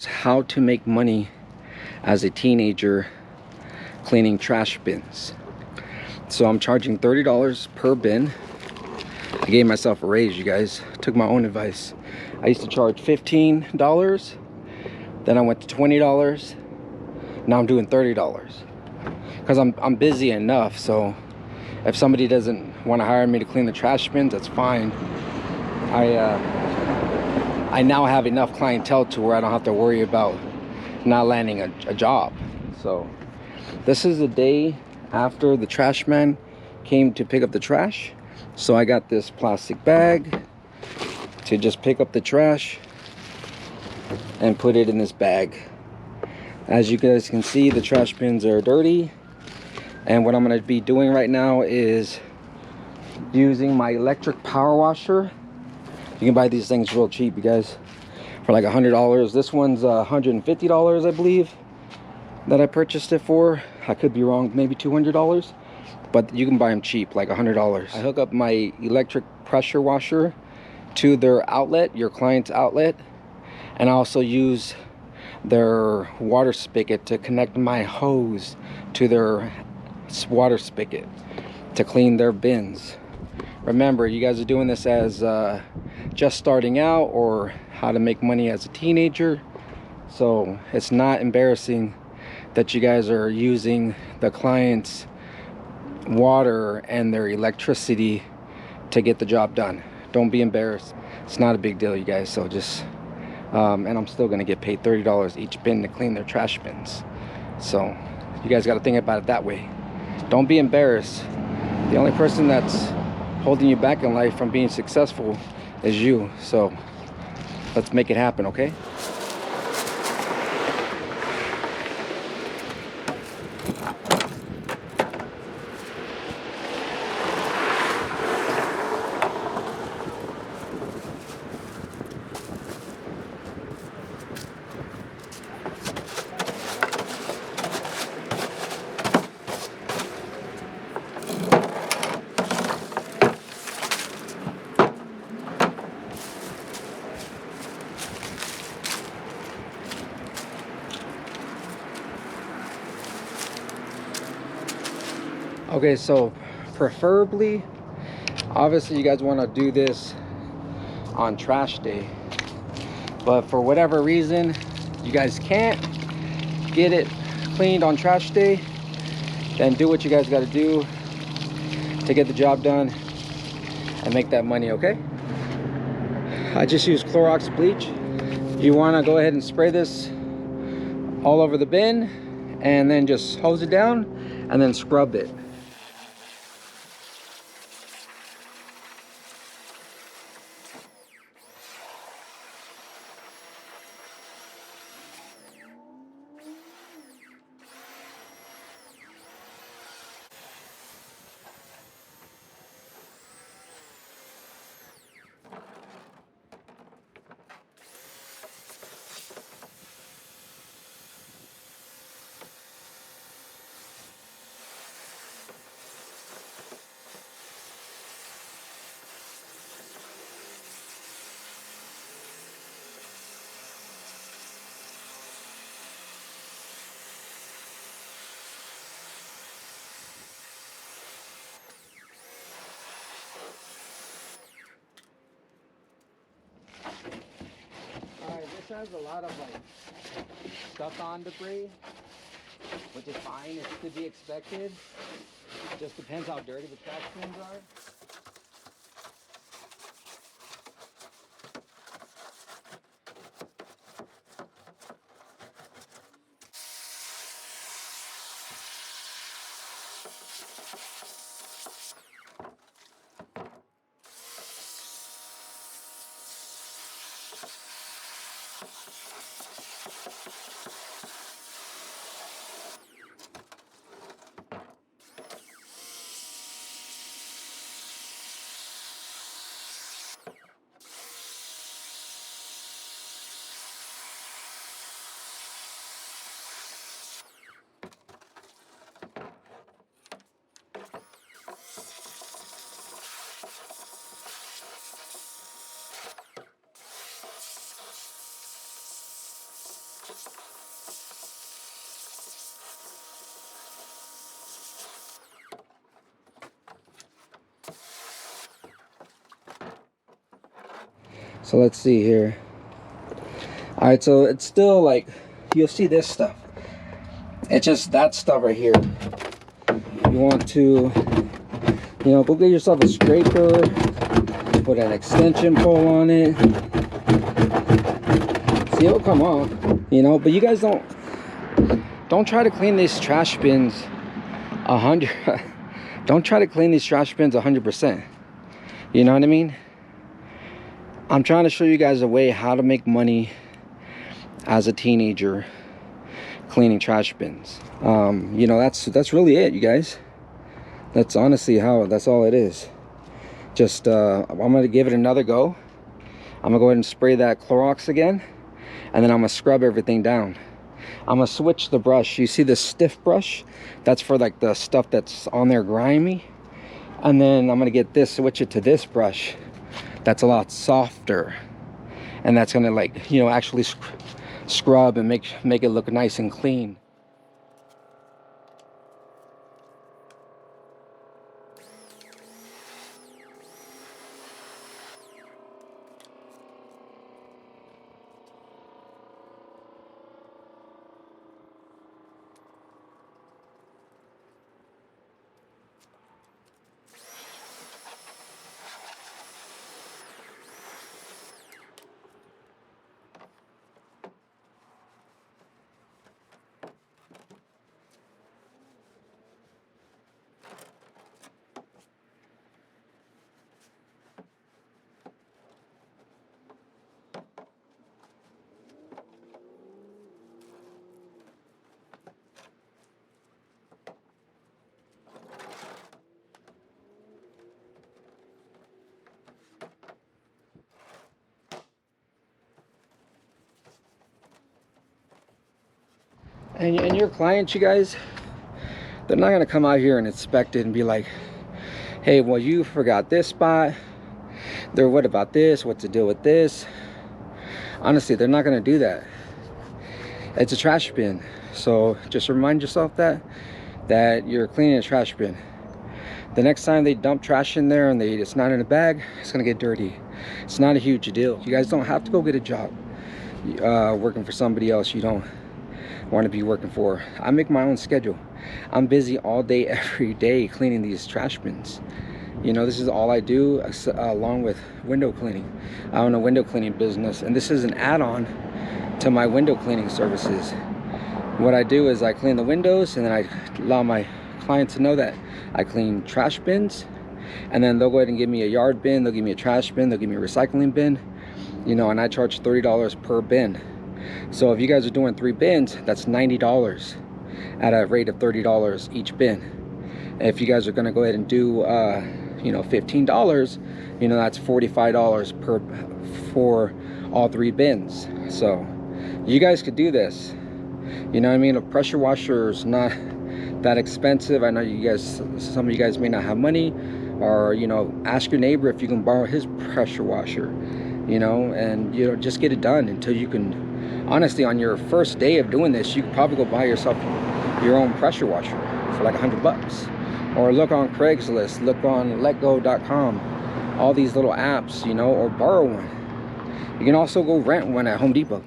How to make money as a teenager cleaning trash bins. So I'm charging $30 per bin. I gave myself a raise, you guys. Took my own advice. I used to charge $15, then I went to $20. Now I'm doing $30 because I'm busy enough. So if somebody doesn't want to hire me to clean the trash bins, that's fine. I now have enough clientele to where I don't have to worry about not landing a job. So this is the day after the trash man came to pick up the trash. So I got this plastic bag to just pick up the trash and put it in this bag. As you guys can see, the trash bins are dirty, and what I'm going to be doing right now is using my electric power washer. You can buy these things real cheap, you guys, for like $100. This one's $150, I believe, that I purchased it for. I could be wrong, maybe $200, but you can buy them cheap, like $100. I hook up my electric pressure washer to their outlet, your client's outlet, and I also use their water spigot to connect my hose to their water spigot to clean their bins. Remember, you guys are doing this as just starting out, or how to make money as a teenager, so it's not embarrassing that you guys are using the client's water and their electricity to get the job done. Don't be embarrassed. It's not a big deal, you guys. So just and I'm still gonna get paid $30 each bin to clean their trash bins. So you guys got to think about it that way. Don't be embarrassed. The only person that's holding you back in life from being successful is you. So let's make it happen, okay? Okay, so preferably, obviously you guys want to do this on trash day, but for whatever reason you guys can't get it cleaned on trash day, then do what you guys got to do to get the job done and make that money, okay? I just use Clorox bleach. You want to go ahead and spray this all over the bin and then just hose it down and then scrub it. This has a lot of like stuck on debris, which is fine. It's to be expected. Just depends how dirty the trash bins are. So let's see here. All right, so it's still like, you'll see this stuff. It's just that stuff right here. You want to, you know, go get yourself a scraper, put an extension pole on it. See, it'll come off, you know, but you guys don't try to clean these trash bins 100. Don't try to clean these trash bins 100%. You know what I mean? I'm trying to show you guys a way how to make money as a teenager cleaning trash bins. You know, that's really it, you guys. That's honestly that's all it is. Just I'm gonna give it another go. I'm gonna go ahead and spray that Clorox again, and then I'm gonna scrub everything down. I'm gonna switch the brush. You see this stiff brush? That's for like the stuff that's on there grimy. And then I'm gonna switch it to this brush that's a lot softer, and that's gonna, like, you know, actually scrub and make it look nice and clean. And your clients, you guys, they're not gonna come out here and inspect it and be like, hey, well, you forgot this spot. What about this? What's the deal with this? Honestly, they're not gonna do that. It's a trash bin. So just remind yourself that you're cleaning a trash bin. The next time they dump trash in there and it's not in a bag, it's gonna get dirty. It's not a huge deal. You guys don't have to go get a job working for somebody else you don't want to be working for. I make my own schedule. I'm busy all day, every day, cleaning these trash bins. You know, this is all I do, along with window cleaning. I own a window cleaning business, and this is an add-on to my window cleaning services. What I do is I clean the windows, and then I allow my clients to know that I clean trash bins, and then they'll go ahead and give me a yard bin, they'll give me a trash bin, they'll give me a recycling bin, you know, and I charge $30 per bin. So if you guys are doing 3 bins, that's $90 at a rate of $30 each bin. And if you guys are going to go ahead and do you know, $15, you know, that's $45 for all 3 bins. So you guys could do this. You know what I mean? A pressure washer is not that expensive. I know some of you guys may not have money, or, you know, ask your neighbor if you can borrow his pressure washer, you know, and, you know, just get it done until you can. Honestly, on your first day of doing this, you could probably go buy yourself your own pressure washer for like $100, or look on Craigslist, look on letgo.com, all these little apps, you know, or borrow one. You can also go rent one at Home Depot.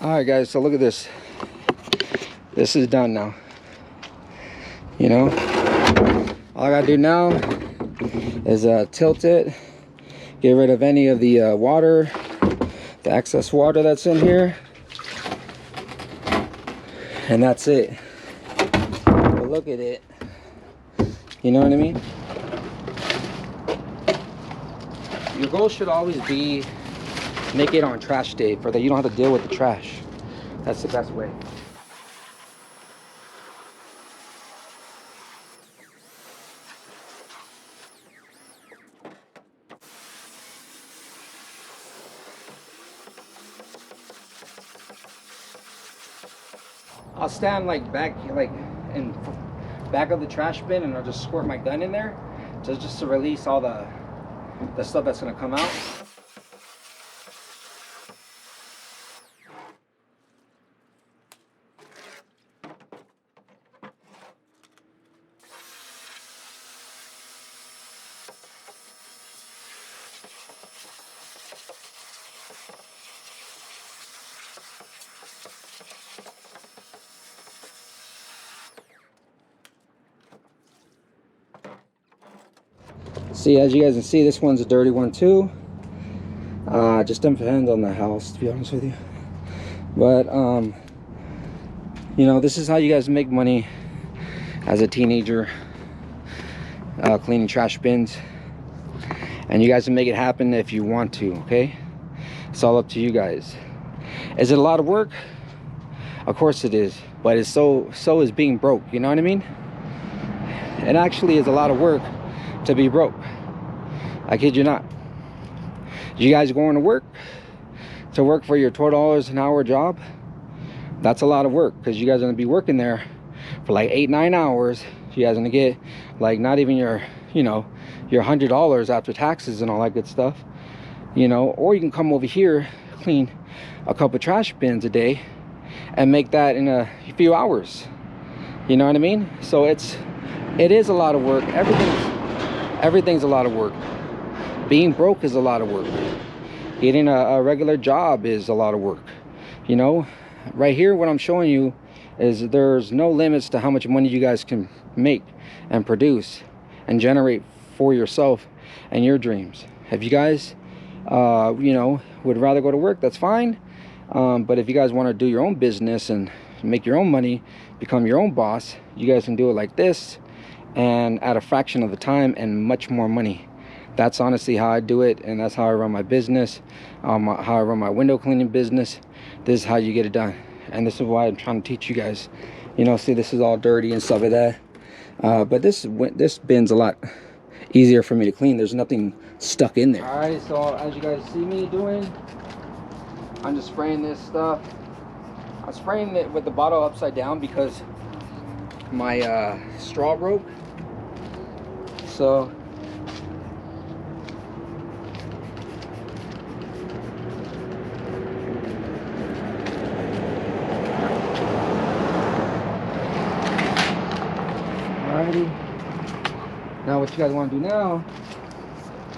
All right, guys, so look at this. This is done now. You know, all I gotta do now is tilt it, get rid of any of the water, the excess water that's in here, and that's it. But look at it. You know what I mean? Your goal should always be make it on trash day, for that you don't have to deal with the trash. That's the best way. I'll stand like back, like in back of the trash bin, and I'll just squirt my gun in there, just to release all the stuff that's gonna come out. See, as you guys can see, this one's a dirty one too. Just depends on the house, to be honest with you. But you know, this is how you guys make money as a teenager, cleaning trash bins. And you guys can make it happen if you want to, okay? It's all up to you guys. Is it a lot of work? Of course it is, but it's so is being broke, you know what I mean? It actually is a lot of work to be broke. I kid you not. You guys going to work for your $12 an hour job? That's a lot of work, because you guys are going to be working there for like 8-9 hours. You guys are going to get like not even your, you know, your $100 after taxes and all that good stuff, you know. Or you can come over here, clean a couple trash bins a day, and make that in a few hours. You know what I mean? So it is a lot of work. Everything's a lot of work. Being broke is a lot of work. Getting a regular job is a lot of work. You know, right here, what I'm showing you is there's no limits to how much money you guys can make and produce and generate for yourself and your dreams. If you guys, you know, would rather go to work, that's fine. But if you guys want to do your own business and make your own money, become your own boss, you guys can do it like this, and at a fraction of the time and much more money. That's honestly how I do it, and that's how I run my business, how I run my window cleaning business. This is how you get it done, and this is why I'm trying to teach you guys. You know, see, this is all dirty and stuff like that, but this bin's a lot easier for me to clean. There's nothing stuck in there. All right, so as you guys see me doing, I'm just spraying this stuff. I'm spraying it with the bottle upside down because my straw broke. So alrighty, now what you guys want to do now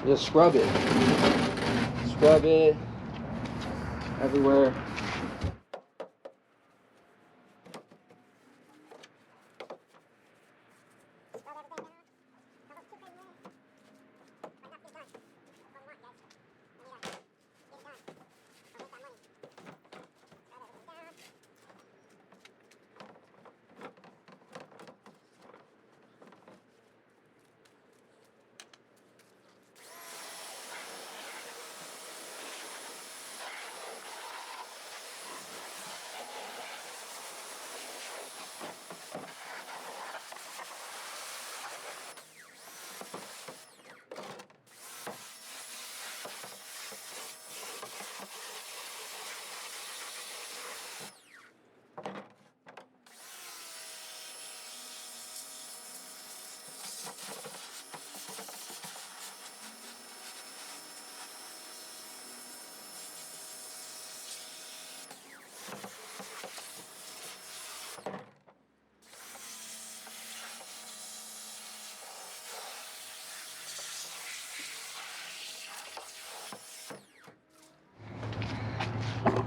is scrub it everywhere.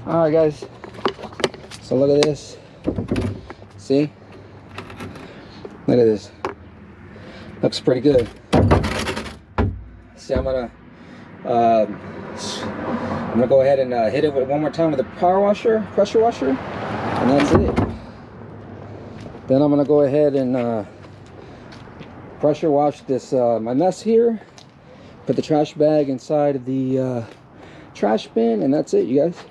All right, guys, so look at this. See? Look at this. Looks pretty good. See, I'm gonna go ahead and hit it one more time with a power washer, pressure washer, and that's it. Then I'm gonna go ahead and pressure wash this my mess here. Put the trash bag inside of the trash bin, and that's it, you guys.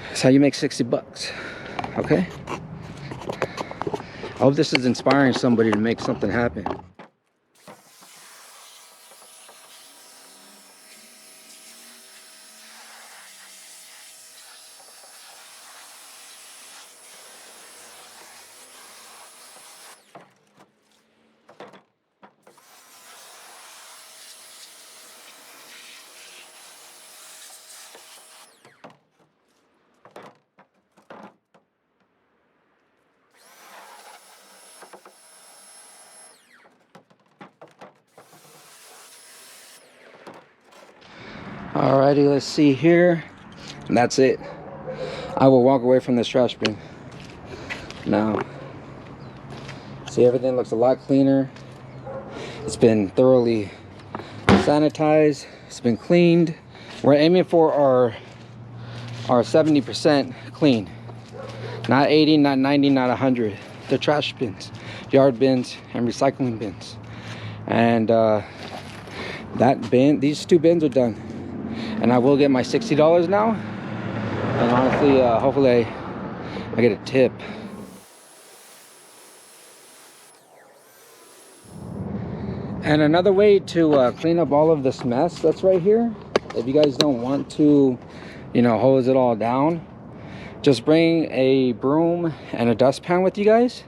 That's how you make 60 bucks. Okay? I hope this is inspiring somebody to make something happen. Alrighty, let's see here. And that's it. I will walk away from this trash bin. Now, see, everything looks a lot cleaner. It's been thoroughly sanitized. It's been cleaned. We're aiming for our 70% clean. Not 80, not 90, not 100. They're trash bins, yard bins, and recycling bins. And these two bins are done. And I will get my $60 now. And honestly, hopefully I get a tip. And another way to clean up all of this mess that's right here, if you guys don't want to, you know, hose it all down, just bring a broom and a dustpan with you guys,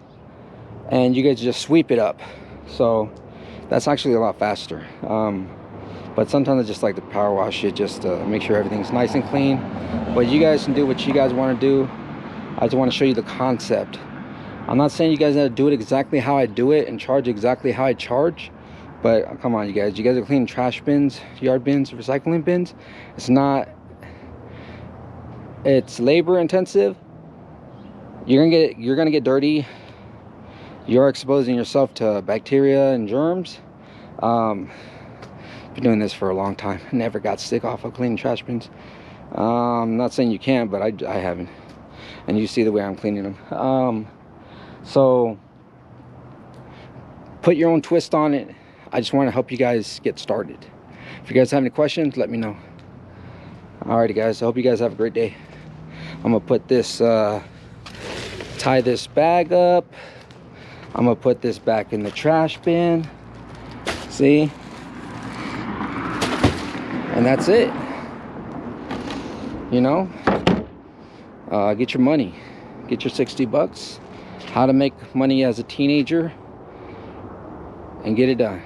and you guys just sweep it up. So that's actually a lot faster. But sometimes I just like to power wash it just to make sure everything's nice and clean. But you guys can do what you guys want to do. I just want to show you the concept. I'm not saying you guys have to do it exactly how I do it and charge exactly how I charge. But come on, you guys are cleaning trash bins, yard bins, recycling bins. It's labor intensive. You're gonna get dirty. You're exposing yourself to bacteria and germs. Been doing this for a long time. Never got sick off of cleaning trash bins. I'm not saying you can't, but I haven't. And you see the way I'm cleaning them. So put your own twist on it. I just want to help you guys get started. If you guys have any questions, let me know. Alrighty, guys, I hope you guys have a great day. I'm gonna put this tie this bag up. I'm gonna put this back in the trash bin. See? And that's it. You know, get your money, get your 60 bucks. How to make money as a teenager and get it done.